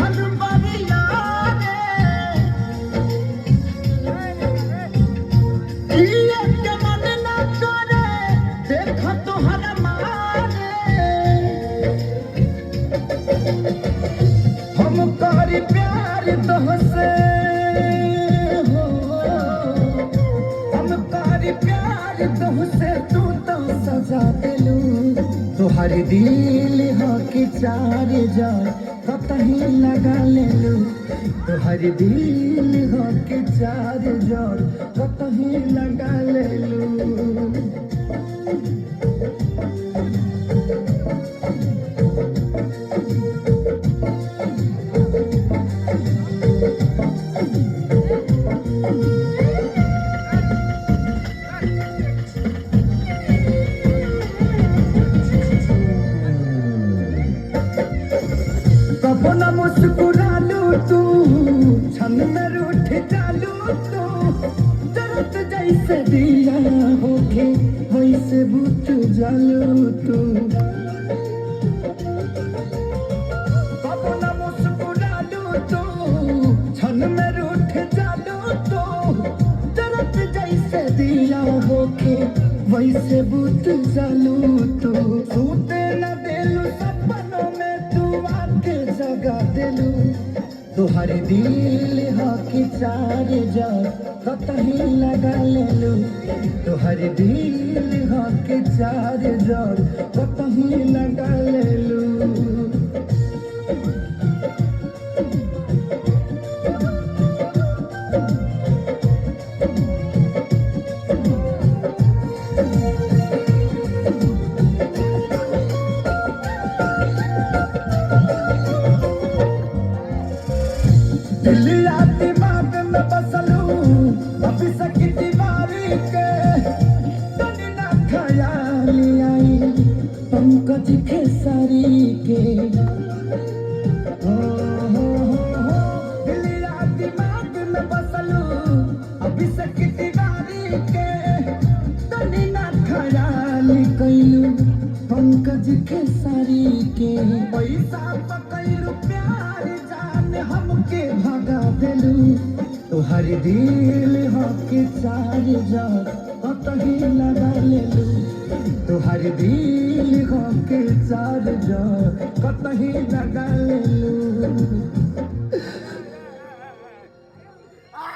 हनुमानिया रे ये के मन ना करे देख तोहर मारे हम करी प्यार तोहसे हो हम करी प्यार तोहसे तू तो सजा दिलू तोहर दिल हो कि चार जान कतही लगा लेलू तोहर दिल हो कि चार जान कतही लगा लेलू कबो न मुस्कुरालू तू छन में रूठ जालू तू जरत जैसे दिया होके वैसे बुझ जालू तू कबो न मुस्कुरालू तू छन में रूठ जालू तू जरत जैसे दिया होके वैसे बुझ जालू तू सूते न देलू सपनों में जगा दिलू तोहर दिल हो कि चार जान कतही लगा लेलू तोहर दिल हो कि चार जान कतही लगा लेलू दिलिया दिमाग में बसलू अभी सकी दीवारी के तनी ना ख्याल आई पंकज खेसारी के दिलिया दिमाग में बसलू अभी सकी दीवारी के तनी ना ख्याल कैलू पंकज खेसारी के पैसा पकड़ू प्यार जान हमके भगा दिलू तोहर दिल हो कि चार जान कतही लगा लेलू तोहर दिल हो कि चार जान कतही लगा लेलू